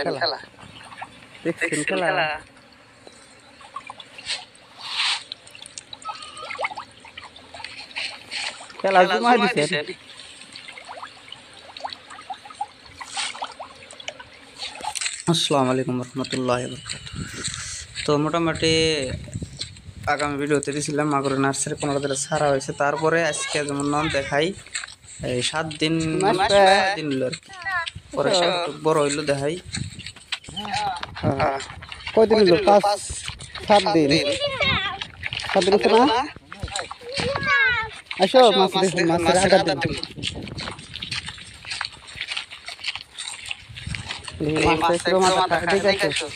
খেলা দেখছেন খেলা খেলা জমা দিছে। আসসালামু আলাইকুম রহমতুল্লাহ বরকাতুহু। তো মোটামুটি আগামী ভিডিওতে দিয়েছিলাম মাগুরা নার্সারি 15 দিনে ছাড়া হয়েছে। তারপরে আজকে যেমন নাম দেখাই এই 7 দিন দিন হলো আর কি। পরে বড় হইলো দেখাই কয়দিন হলো 5-7 দিন 7 দিন হচ্ছে না। আসো মাছ দেখুন, মাছের আগার দিন মাছ একটু মাথা খাই দেখছো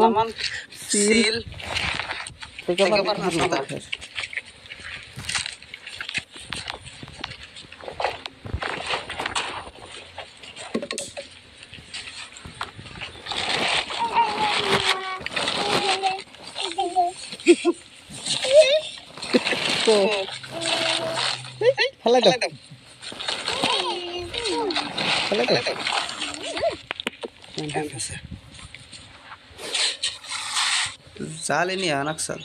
আমার সিল থেকে আবার মাথা খাই। তো ফেলাই দাও ফেলাই দাও জালে নিয়ে আনাকসাল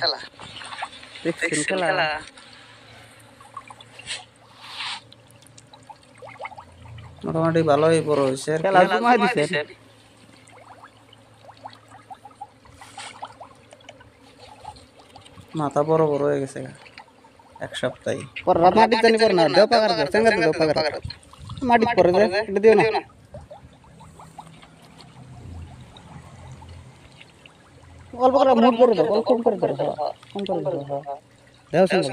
খেলা দেখছেন খেলা মোটামুটি ভালোই বড় হয়েছে। খেলা জমা দিছে মাথা বড় বড় হয়ে গেছে এক সপ্তাহে। পর মাটি জানি পর না দেও পাগার দাও চেঙ্গা দেও পাগার মাটি পরে যায় এটা দিও না। অল্প করে মুড করে দাও, অল্প কম করে দাও, কম করে দাও দেও চেঙ্গা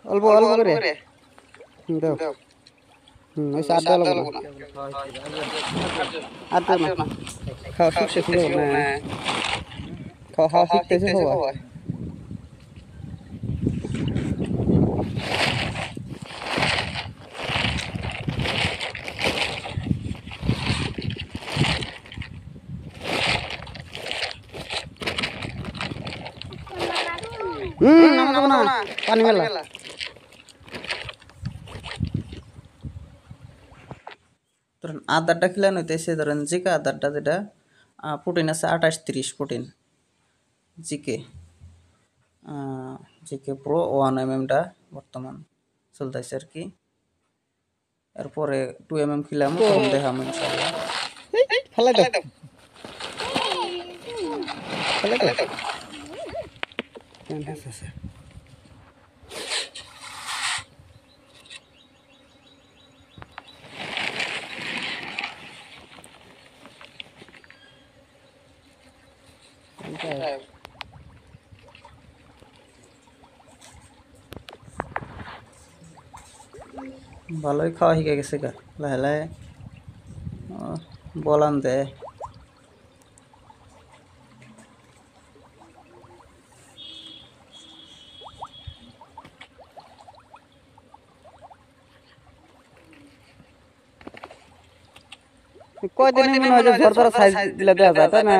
অল্প অল্প করে দাও। ওই সাত দাও লাগবে না আর দাও না। খাওয়া শিখছে না, খাওয়া শিখতেছে সবাই। না পানি মেলা ধরেন আদারটা খিলানো হইতেছে, ধরেন জিকা আদারটা যেটা প্রোটিন আছে 28-30 প্রোটিন জিকে জিকে প্রো 1 mmটা বর্তমান চলতেছে আর কি। এরপরে 2 mm খিলাম তখন দেখাম ইনশাআল্লাহ। ফেলাই দাও ফেলাই দাও ভালোই খাওয়া শিখে গেছে গা লাহে লাহে বলান দেয়। কয়দিন মনে হয় যে ঝরঝরা সাইজ দিলে দেওয়া যায় তাই না।